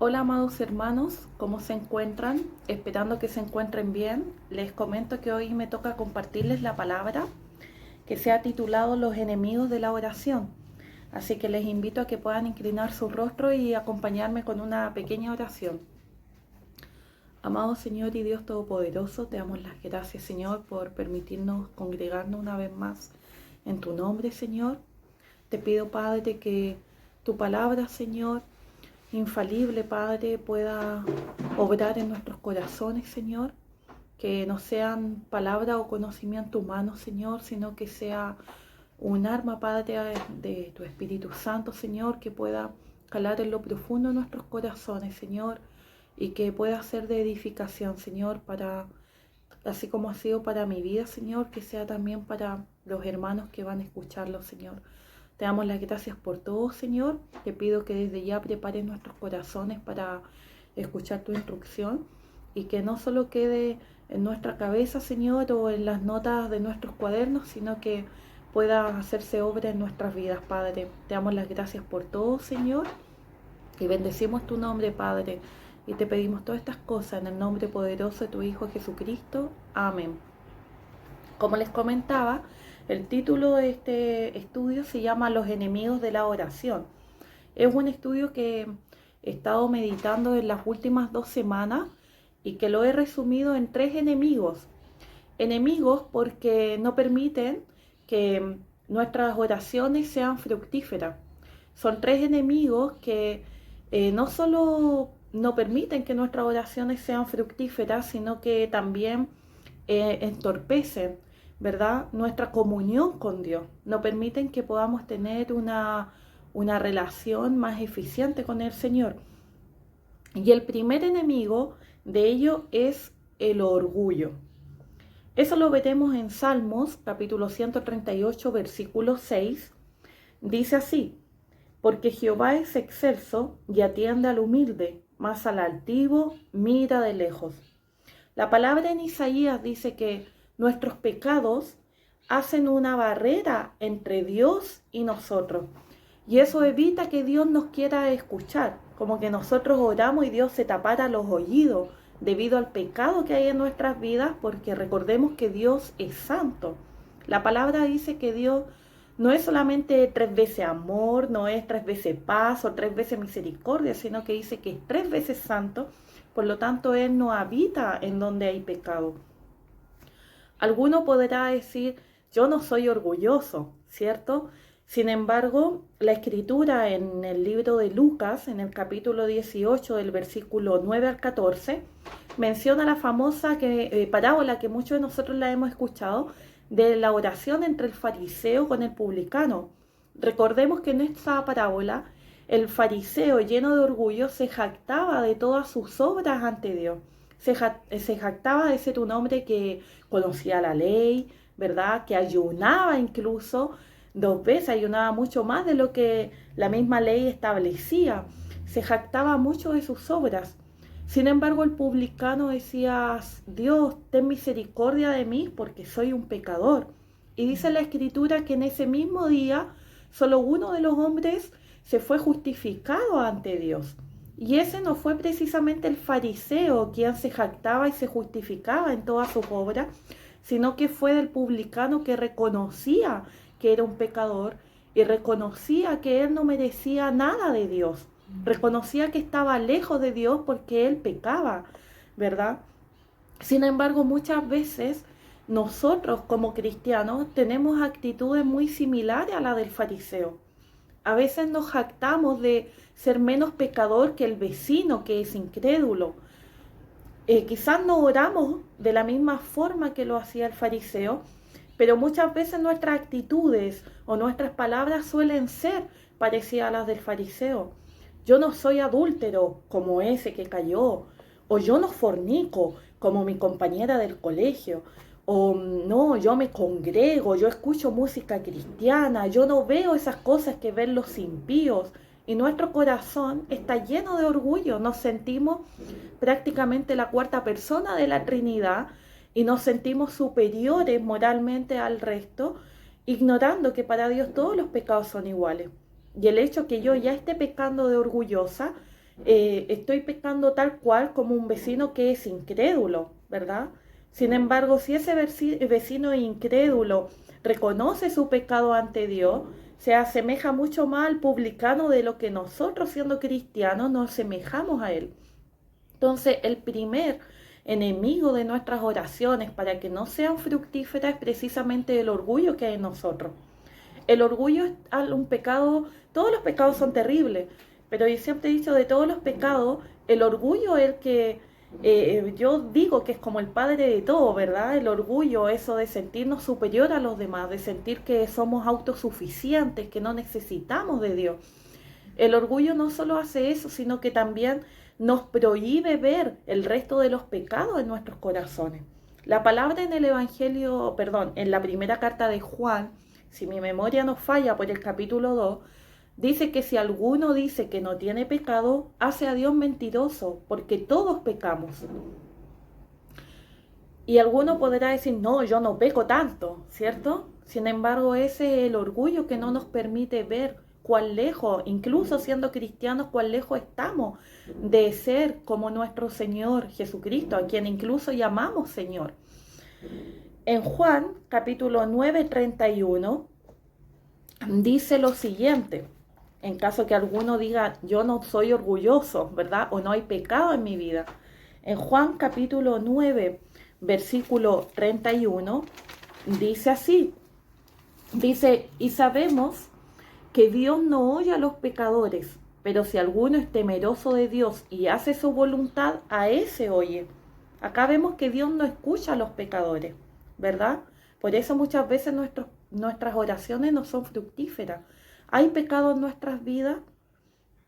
Hola amados hermanos, ¿cómo se encuentran? Esperando que se encuentren bien. Les comento que hoy me toca compartirles la palabra que se ha titulado Los enemigos de la oración. Así que les invito a que puedan inclinar su rostro y acompañarme con una pequeña oración. Amado Señor y Dios Todopoderoso, te damos las gracias, Señor, por permitirnos congregarnos una vez más en tu nombre, Señor. Te pido, Padre, que tu palabra, Señor, infalible, Padre, pueda obrar en nuestros corazones, Señor. Que no sean palabra o conocimiento humano, Señor, sino que sea un arma, Padre, de tu Espíritu Santo, Señor, que pueda calar en lo profundo de nuestros corazones, Señor, y que pueda ser de edificación, Señor, así como ha sido para mi vida, Señor, que sea también para los hermanos que van a escucharlo, Señor. Te damos las gracias por todo, Señor. Te pido que desde ya prepares nuestros corazones para escuchar tu instrucción y que no solo quede en nuestra cabeza, Señor, o en las notas de nuestros cuadernos, sino que pueda hacerse obra en nuestras vidas, Padre. Te damos las gracias por todo, Señor, y bendecimos tu nombre, Padre. Y te pedimos todas estas cosas en el nombre poderoso de tu Hijo Jesucristo. Amén. Como les comentaba, el título de este estudio se llama Los enemigos de la oración. Es un estudio que he estado meditando en las últimas 2 semanas y que lo he resumido en 3 enemigos. Enemigos porque no permiten que nuestras oraciones sean fructíferas. Son 3 enemigos que no solo no permiten que nuestras oraciones sean fructíferas, sino que también entorpecen, ¿verdad?, nuestra comunión con Dios. No permiten que podamos tener una relación más eficiente con el Señor. Y el primer enemigo de ello es el orgullo. Eso lo veremos en Salmos, capítulo 138, versículo 6. Dice así: porque Jehová es excelso y atiende al humilde, mas al altivo mira de lejos. La palabra en Isaías dice que nuestros pecados hacen una barrera entre Dios y nosotros. Y eso evita que Dios nos quiera escuchar, como que nosotros oramos y Dios se tapara los oídos debido al pecado que hay en nuestras vidas, porque recordemos que Dios es santo. La palabra dice que Dios no es solamente 3 veces amor, no es 3 veces paz o 3 veces misericordia, sino que dice que es 3 veces santo. Por lo tanto, Él no habita en donde hay pecado. Alguno podrá decir, yo no soy orgulloso, ¿cierto? Sin embargo, la escritura en el libro de Lucas, en el capítulo 18, del versículo 9 al 14, menciona la famosa parábola que muchos de nosotros la hemos escuchado, de la oración entre el fariseo con el publicano. Recordemos que en esta parábola el fariseo, lleno de orgullo, se jactaba de todas sus obras ante Dios. Se jactaba de ser un hombre que conocía la ley, ¿verdad?, que ayunaba incluso 2 veces, ayunaba mucho más de lo que la misma ley establecía. Se jactaba mucho de sus obras. Sin embargo, el publicano decía, Dios, ten misericordia de mí porque soy un pecador. Y dice la escritura que en ese mismo día solo uno de los hombres se fue justificado ante Dios. Y ese no fue precisamente el fariseo quien se jactaba y se justificaba en todas sus obras, sino que fue el publicano que reconocía que era un pecador y reconocía que él no merecía nada de Dios. Reconocía que estaba lejos de Dios porque él pecaba, ¿verdad? Sin embargo, muchas veces nosotros como cristianos tenemos actitudes muy similares a la del fariseo. A veces nos jactamos de ser menos pecador que el vecino que es incrédulo. Quizás no oramos de la misma forma que lo hacía el fariseo, pero muchas veces nuestras actitudes o nuestras palabras suelen ser parecidas a las del fariseo. Yo no soy adúltero como ese que cayó, o yo no fornico como mi compañera del colegio, o no, yo me congrego, yo escucho música cristiana, yo no veo esas cosas que ven los impíos. Y nuestro corazón está lleno de orgullo, nos sentimos prácticamente la cuarta persona de la Trinidad y nos sentimos superiores moralmente al resto, ignorando que para Dios todos los pecados son iguales. Y el hecho que yo ya esté pecando de orgullosa estoy pecando tal cual como un vecino que es incrédulo, ¿verdad? Sin embargo, si ese vecino incrédulo reconoce su pecado ante Dios, se asemeja mucho más al publicano de lo que nosotros, siendo cristianos, nos asemejamos a él. Entonces, el primer enemigo de nuestras oraciones para que no sean fructíferas es precisamente el orgullo que hay en nosotros. El orgullo es un pecado, todos los pecados son terribles, pero yo siempre he dicho de todos los pecados, el orgullo es el que yo digo que es como el padre de todo, ¿verdad? El orgullo, eso de sentirnos superior a los demás, de sentir que somos autosuficientes, que no necesitamos de Dios. El orgullo no solo hace eso, sino que también nos prohíbe ver el resto de los pecados en nuestros corazones. La palabra en el Evangelio, perdón, en la primera carta de Juan, si mi memoria no falla, por el capítulo 2, dice que si alguno dice que no tiene pecado, hace a Dios mentiroso, porque todos pecamos. Y alguno podrá decir, no, yo no peco tanto, ¿cierto? Sin embargo, ese es el orgullo que no nos permite ver cuán lejos, incluso siendo cristianos, cuán lejos estamos de ser como nuestro Señor Jesucristo, a quien incluso llamamos Señor. En Juan, capítulo 9, 31, dice lo siguiente, en caso que alguno diga, yo no soy orgulloso, ¿verdad? O no hay pecado en mi vida. En Juan, capítulo 9, versículo 31, dice así, dice, y sabemos que Dios no oye a los pecadores, pero si alguno es temeroso de Dios y hace su voluntad, a ese oye. Acá vemos que Dios no escucha a los pecadores, ¿verdad? Por eso muchas veces nuestras oraciones no son fructíferas. ¿Hay pecado en nuestras vidas?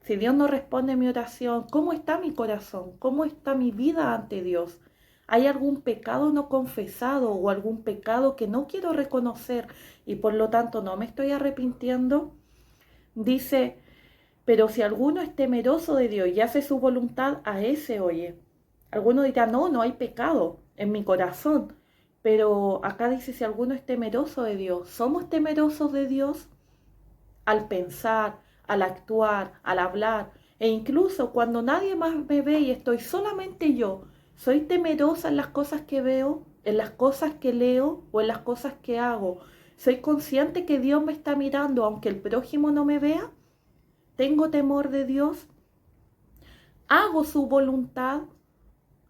Si Dios no responde a mi oración, ¿cómo está mi corazón? ¿Cómo está mi vida ante Dios? ¿Hay algún pecado no confesado o algún pecado que no quiero reconocer y por lo tanto no me estoy arrepintiendo? Dice, pero si alguno es temeroso de Dios y hace su voluntad, a ese oye. Alguno dirá, no, no hay pecado en mi corazón. Pero acá dice, si alguno es temeroso de Dios, ¿somos temerosos de Dios? Al pensar, al actuar, al hablar, e incluso cuando nadie más me ve y estoy solamente yo, ¿soy temerosa en las cosas que veo, en las cosas que leo o en las cosas que hago? ¿Soy consciente que Dios me está mirando aunque el prójimo no me vea? ¿Tengo temor de Dios? ¿Hago su voluntad?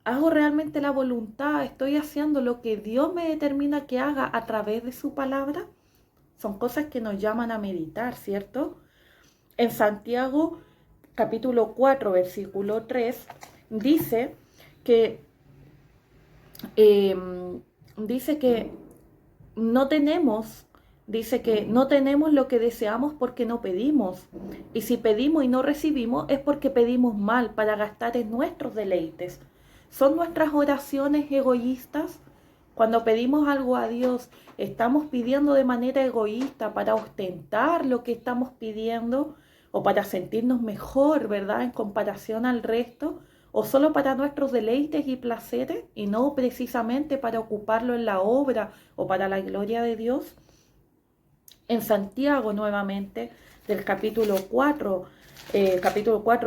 ¿Hago realmente la voluntad? ¿Estoy haciendo lo que Dios me determina que haga a través de su palabra? Son cosas que nos llaman a meditar, ¿cierto? En Santiago, capítulo 4, versículo 3, dice que no tenemos, dice que no tenemos lo que deseamos porque no pedimos. Y si pedimos y no recibimos es porque pedimos mal para gastar en nuestros deleites. ¿Son nuestras oraciones egoístas? Cuando pedimos algo a Dios, ¿estamos pidiendo de manera egoísta para ostentar lo que estamos pidiendo o para sentirnos mejor, ¿verdad? En comparación al resto, o solo para nuestros deleites y placeres y no precisamente para ocuparlo en la obra o para la gloria de Dios? En Santiago nuevamente, del capítulo 4,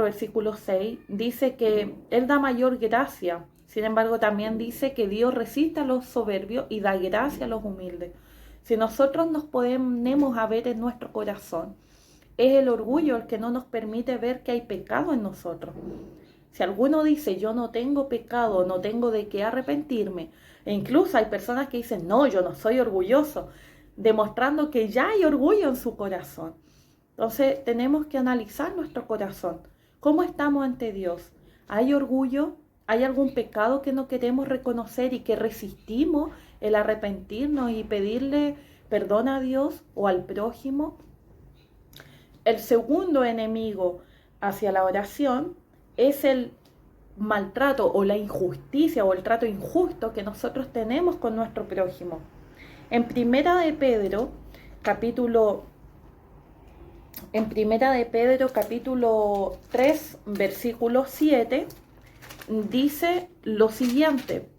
versículo 6, dice que Él da mayor gracia. Sin embargo, también dice que Dios resiste a los soberbios y da gracia a los humildes. Si nosotros nos ponemos a ver en nuestro corazón, es el orgullo el que no nos permite ver que hay pecado en nosotros. Si alguno dice, yo no tengo pecado, no tengo de qué arrepentirme, e incluso hay personas que dicen, no, yo no soy orgulloso, demostrando que ya hay orgullo en su corazón. Entonces tenemos que analizar nuestro corazón. ¿Cómo estamos ante Dios? ¿Hay orgullo? ¿Hay algún pecado que no queremos reconocer y que resistimos el arrepentirnos y pedirle perdón a Dios o al prójimo? El segundo enemigo hacia la oración es el maltrato o la injusticia o el trato injusto que nosotros tenemos con nuestro prójimo. En Primera de Pedro, capítulo 3, versículo 7, dice lo siguiente.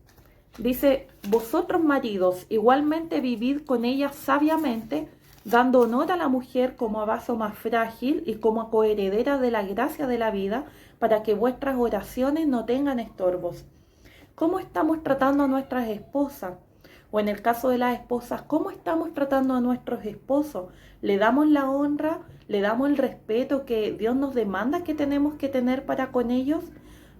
Dice, vosotros maridos igualmente vivid con ella sabiamente, dando honor a la mujer como a vaso más frágil y como a coheredera de la gracia de la vida, para que vuestras oraciones no tengan estorbos. ¿Cómo estamos tratando a nuestras esposas? O en el caso de las esposas, ¿cómo estamos tratando a nuestros esposos? ¿Le damos la honra? ¿Le damos el respeto que Dios nos demanda que tenemos que tener para con ellos?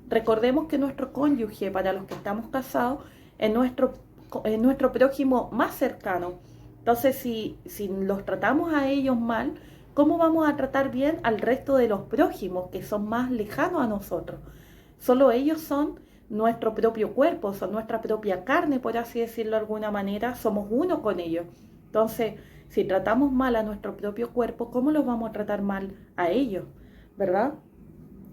Recordemos que nuestro cónyuge, para los que estamos casados, es nuestro prójimo más cercano. Entonces, si los tratamos a ellos mal, ¿cómo vamos a tratar bien al resto de los prójimos que son más lejanos a nosotros? Solo ellos son nuestro propio cuerpo, son nuestra propia carne, por así decirlo de alguna manera, somos uno con ellos. Entonces, si tratamos mal a nuestro propio cuerpo, ¿cómo los vamos a tratar mal a ellos? ¿Verdad?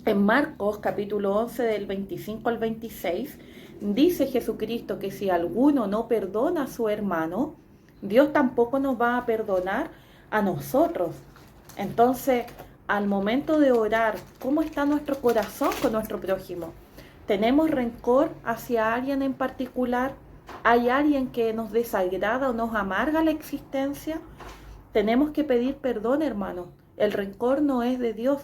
En Marcos capítulo 11 del 25 al 26, dice Jesucristo que si alguno no perdona a su hermano, Dios tampoco nos va a perdonar a nosotros. Entonces, al momento de orar, ¿cómo está nuestro corazón con nuestro prójimo? ¿Tenemos rencor hacia alguien en particular? ¿Hay alguien que nos desagrada o nos amarga la existencia? Tenemos que pedir perdón, hermanos. El rencor no es de Dios.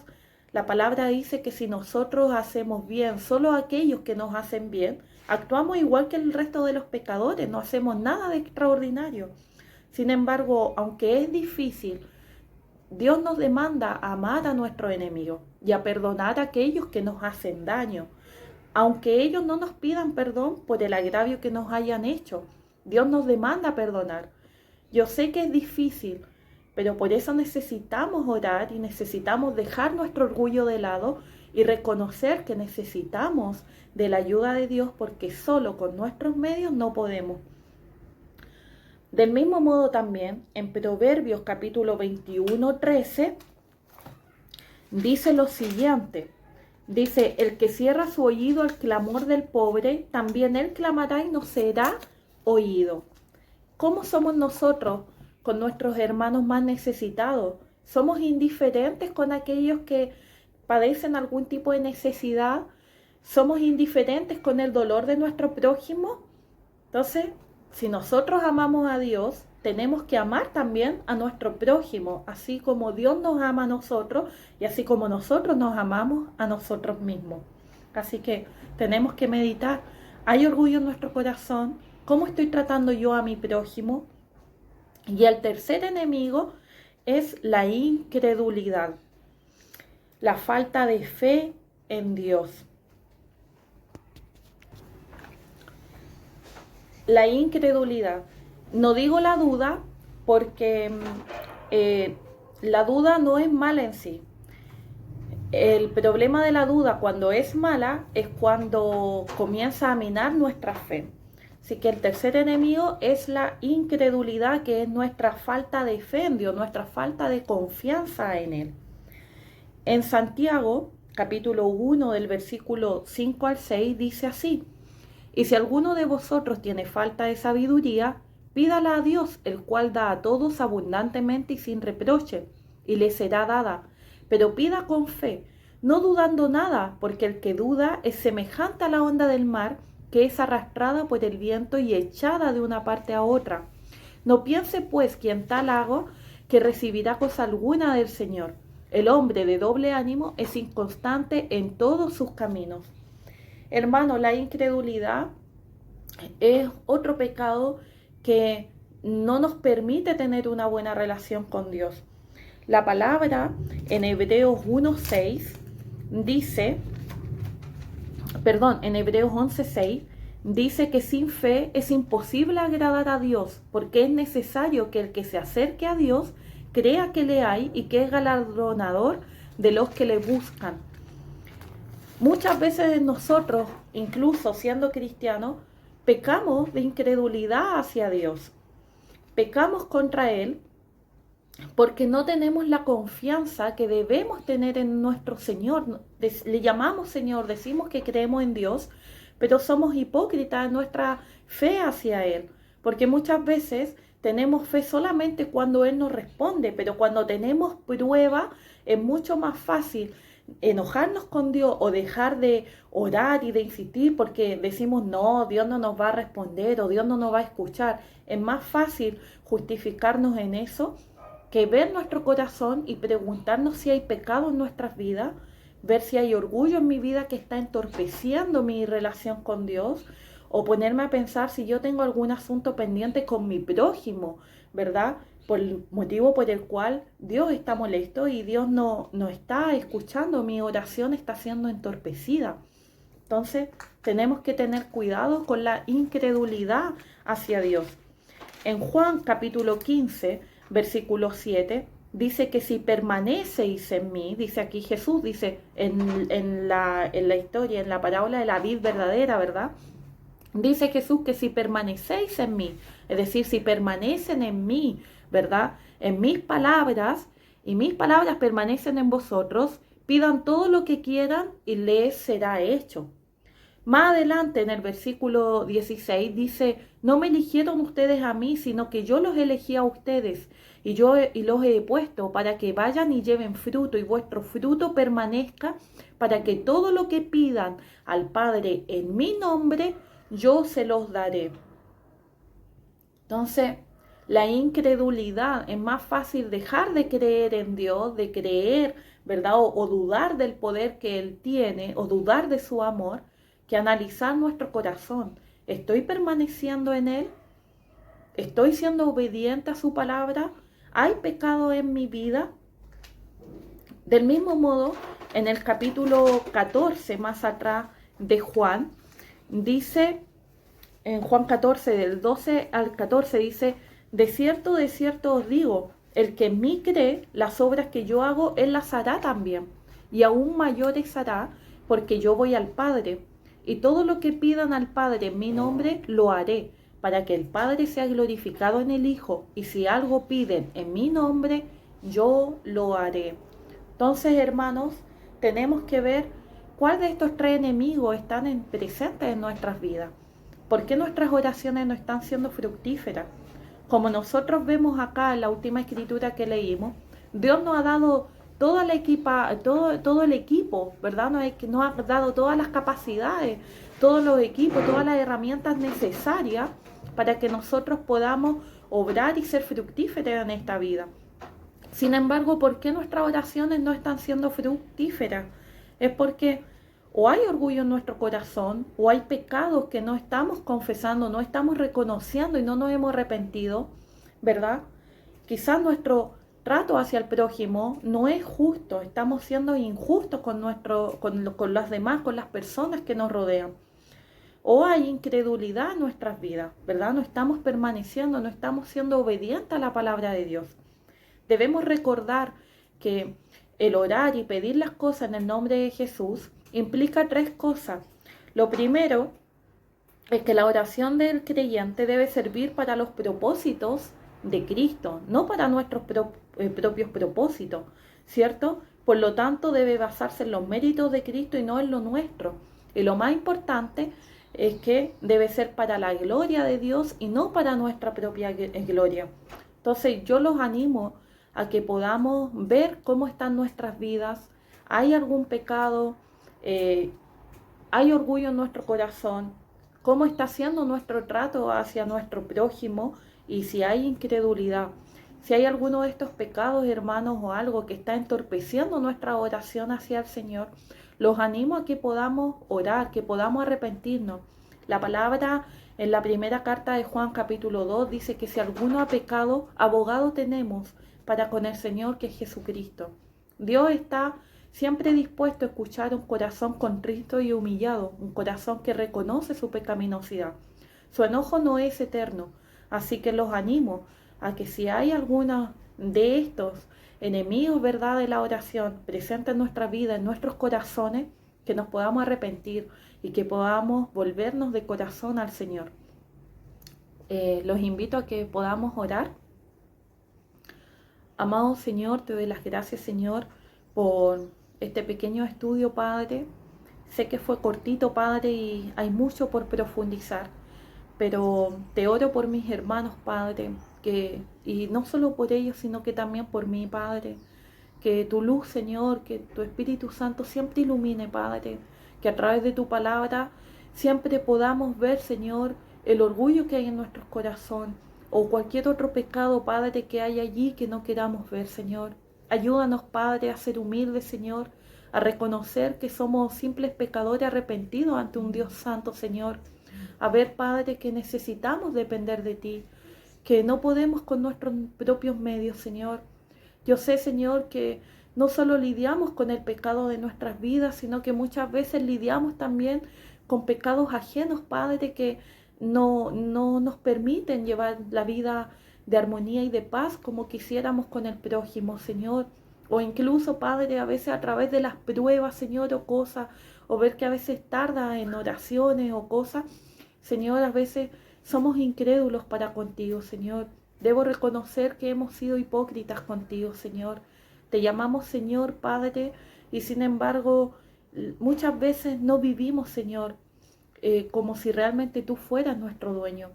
La palabra dice que si nosotros hacemos bien, solo aquellos que nos hacen bien, actuamos igual que el resto de los pecadores, no hacemos nada de extraordinario. Sin embargo, aunque es difícil, Dios nos demanda a amar a nuestro enemigo y a perdonar a aquellos que nos hacen daño, aunque ellos no nos pidan perdón por el agravio que nos hayan hecho. Dios nos demanda perdonar. Yo sé que es difícil, pero por eso necesitamos orar y necesitamos dejar nuestro orgullo de lado y reconocer que necesitamos de la ayuda de Dios, porque solo con nuestros medios no podemos. Del mismo modo también, en Proverbios capítulo 21, 13, dice lo siguiente. Dice, el que cierra su oído al clamor del pobre, también él clamará y no será oído. ¿Cómo somos nosotros con nuestros hermanos más necesitados? ¿Somos indiferentes con aquellos que padecen algún tipo de necesidad? ¿Somos indiferentes con el dolor de nuestro prójimo? Entonces, si nosotros amamos a Dios, tenemos que amar también a nuestro prójimo, así como Dios nos ama a nosotros y así como nosotros nos amamos a nosotros mismos. Así que tenemos que meditar. ¿Hay orgullo en nuestro corazón? ¿Cómo estoy tratando yo a mi prójimo? Y el tercer enemigo es la incredulidad, la falta de fe en Dios. La incredulidad. No digo la duda porque la duda no es mala en sí. El problema de la duda cuando es mala es cuando comienza a minar nuestra fe. Así que el tercer enemigo es la incredulidad, que es nuestra falta de fe en Dios, nuestra falta de confianza en Él. En Santiago, capítulo 1, del versículo 5 al 6, dice así: y si alguno de vosotros tiene falta de sabiduría, pídala a Dios, el cual da a todos abundantemente y sin reproche, y le será dada. Pero pida con fe, no dudando nada, porque el que duda es semejante a la onda del mar, que es arrastrada por el viento y echada de una parte a otra. No piense pues quien tal haga que recibirá cosa alguna del Señor. El hombre de doble ánimo es inconstante en todos sus caminos. Hermano, la incredulidad es otro pecado que no nos permite tener una buena relación con Dios. La palabra en Hebreos 1:6 dice, en Hebreos 11:6 dice que sin fe es imposible agradar a Dios, porque es necesario que el que se acerque a Dios crea que le hay y que es galardonador de los que le buscan. Muchas veces nosotros, incluso siendo cristianos, pecamos de incredulidad hacia Dios. Pecamos contra Él porque no tenemos la confianza que debemos tener en nuestro Señor. Le llamamos Señor, decimos que creemos en Dios, pero somos hipócritas en nuestra fe hacia Él, porque muchas veces tenemos fe solamente cuando Él nos responde, pero cuando tenemos prueba es mucho más fácil enojarnos con Dios o dejar de orar y de insistir porque decimos no, Dios no nos va a responder o Dios no nos va a escuchar. Es más fácil justificarnos en eso que ver nuestro corazón y preguntarnos si hay pecado en nuestras vidas, ver si hay orgullo en mi vida que está entorpeciendo mi relación con Dios, o ponerme a pensar si yo tengo algún asunto pendiente con mi prójimo, ¿verdad? Por el motivo por el cual Dios está molesto y Dios no está escuchando, mi oración está siendo entorpecida. Entonces tenemos que tener cuidado con la incredulidad hacia Dios. En Juan capítulo 15, versículo 7, dice que si permanecéis en mí, dice aquí Jesús, dice en la historia, en la parábola de la vid verdadera, ¿verdad? Dice Jesús que si permanecéis en mí, es decir, si permanecen en mí, ¿verdad? En mis palabras, y mis palabras permanecen en vosotros, pidan todo lo que quieran y les será hecho. Más adelante en el versículo 16 dice, no me eligieron ustedes a mí, sino que yo los elegí a ustedes y los he puesto para que vayan y lleven fruto y vuestro fruto permanezca, para que todo lo que pidan al Padre en mi nombre, yo se los daré. Entonces, la incredulidad, es más fácil dejar de creer en Dios, de creer, ¿verdad? O dudar del poder que Él tiene, o dudar de su amor, que analizar nuestro corazón. ¿Estoy permaneciendo en Él? ¿Estoy siendo obediente a su palabra? ¿Hay pecado en mi vida? Del mismo modo, en el capítulo 14, más atrás de Juan, dice, en Juan 14, del 12 al 14, dice, de cierto os digo, el que en mí cree, las obras que yo hago, él las hará también, y aún mayores hará, porque yo voy al Padre, y todo lo que pidan al Padre en mi nombre, lo haré, para que el Padre sea glorificado en el Hijo, y si algo piden en mi nombre, yo lo haré. Entonces, hermanos, tenemos que ver cuál de estos tres enemigos están presentes en nuestras vidas. ¿Por qué nuestras oraciones no están siendo fructíferas? Como nosotros vemos acá en la última escritura que leímos, Dios nos ha dado toda la todo el equipo, ¿verdad? Nos ha dado todas las capacidades, todos los equipos, todas las herramientas necesarias para que nosotros podamos obrar y ser fructíferos en esta vida. Sin embargo, ¿por qué nuestras oraciones no están siendo fructíferas? Es porque o hay orgullo en nuestro corazón, o hay pecados que no estamos confesando, no estamos reconociendo y no nos hemos arrepentido, ¿verdad? Quizás nuestro trato hacia el prójimo no es justo, estamos siendo injustos con las demás, con las personas que nos rodean. O hay incredulidad en nuestras vidas, ¿verdad? No estamos permaneciendo, no estamos siendo obedientes a la palabra de Dios. Debemos recordar que el orar y pedir las cosas en el nombre de Jesús implica tres cosas. Lo primero es que la oración del creyente debe servir para los propósitos de Cristo, no para nuestros propios propósitos, ¿cierto? Por lo tanto, debe basarse en los méritos de Cristo y no en lo nuestro. Y lo más importante es que debe ser para la gloria de Dios y no para nuestra propia gloria. Entonces, yo los animo a que podamos ver cómo están nuestras vidas, hay algún pecado, hay orgullo en nuestro corazón, cómo está siendo nuestro trato hacia nuestro prójimo y si hay incredulidad. Si hay alguno de estos pecados, hermanos, o algo que está entorpeciendo nuestra oración hacia el Señor, los animo a que podamos orar, que podamos arrepentirnos. La palabra en la primera carta de Juan capítulo 2 dice que si alguno ha pecado, abogado tenemos para con el Señor, que es Jesucristo. Dios está siempre dispuesto a escuchar un corazón contrito y humillado, un corazón que reconoce su pecaminosidad. Su enojo no es eterno, así que los animo a que si hay alguno de estos enemigos, ¿verdad?, de la oración presentes en nuestra vida, en nuestros corazones, que nos podamos arrepentir y que podamos volvernos de corazón al Señor. Los invito a que podamos orar. Amado Señor, te doy las gracias, Señor, por este pequeño estudio, Padre. Sé que fue cortito, Padre, y hay mucho por profundizar, pero te oro por mis hermanos, Padre, y no solo por ellos, sino que también por mí, Padre. Que tu luz, Señor, que tu Espíritu Santo siempre ilumine, Padre, que a través de tu palabra siempre podamos ver, Señor, el orgullo que hay en nuestros corazones, o cualquier otro pecado, Padre, que hay allí que no queramos ver, Señor. Ayúdanos, Padre, a ser humildes, Señor, a reconocer que somos simples pecadores arrepentidos ante un Dios santo, Señor. A ver, Padre, que necesitamos depender de ti, que no podemos con nuestros propios medios, Señor. Yo sé, Señor, que no solo lidiamos con el pecado de nuestras vidas, sino que muchas veces lidiamos también con pecados ajenos, Padre, que no nos permiten llevar la vida de armonía y de paz como quisiéramos con el prójimo, Señor. O incluso, Padre, a veces a través de las pruebas, Señor, o cosas, o ver que a veces tarda en oraciones o cosas, Señor, a veces somos incrédulos para contigo, Señor. Debo reconocer que hemos sido hipócritas contigo, Señor. Te llamamos Señor, Padre, y sin embargo muchas veces no vivimos, Señor, como si realmente tú fueras nuestro dueño.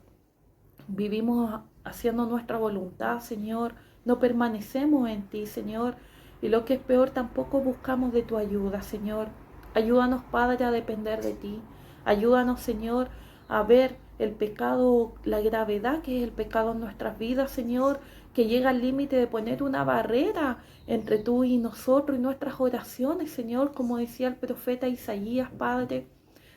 Vivimos haciendo nuestra voluntad, Señor. No permanecemos en ti, Señor. Y lo que es peor, tampoco buscamos de tu ayuda, Señor. Ayúdanos, Padre, a depender de ti. Ayúdanos, Señor, a ver el pecado, la gravedad que es el pecado en nuestras vidas, Señor, que llega al límite de poner una barrera entre tú y nosotros y nuestras oraciones, Señor, como decía el profeta Isaías, Padre.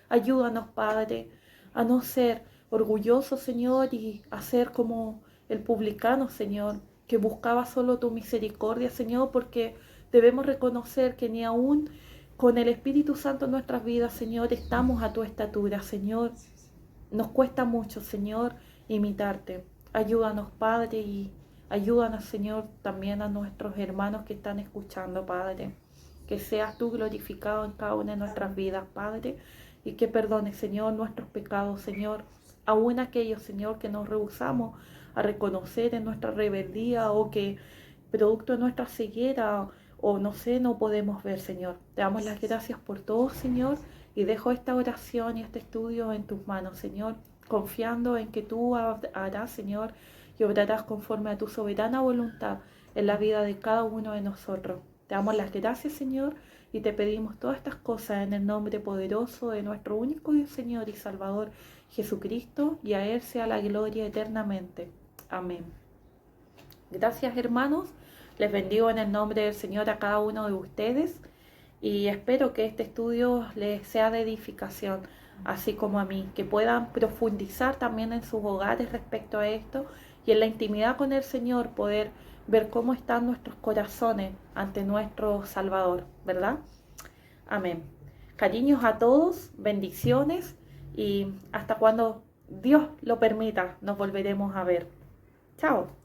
Ayúdanos, Padre, a no ser orgullosos, Señor, y a ser como el publicano, Señor, que buscaba solo tu misericordia, Señor, porque debemos reconocer que ni aún con el Espíritu Santo en nuestras vidas, Señor, estamos a tu estatura, Señor. Nos cuesta mucho, Señor, imitarte. Ayúdanos, Padre, y ayúdanos, Señor, también a nuestros hermanos que están escuchando, Padre. Que seas tú glorificado en cada una de nuestras vidas, Padre, y que perdones, Señor, nuestros pecados, Señor, aún aquellos, Señor, que nos rehusamos a reconocer en nuestra rebeldía o que producto de nuestra ceguera o no sé, no podemos ver, Señor. Te damos las gracias por todo, Señor, y dejo esta oración y este estudio en tus manos, Señor, confiando en que tú harás, Señor, y obrarás conforme a tu soberana voluntad en la vida de cada uno de nosotros. Te damos las gracias, Señor, y te pedimos todas estas cosas en el nombre poderoso de nuestro único Señor y Salvador Jesucristo, y a Él sea la gloria eternamente. Amén. Gracias, hermanos. Les bendigo en el nombre del Señor a cada uno de ustedes y espero que este estudio les sea de edificación, así como a mí, que puedan profundizar también en sus hogares respecto a esto y en la intimidad con el Señor poder ver cómo están nuestros corazones ante nuestro Salvador, ¿verdad? Amén. Cariños a todos, bendiciones y hasta cuando Dios lo permita nos volveremos a ver. Chao.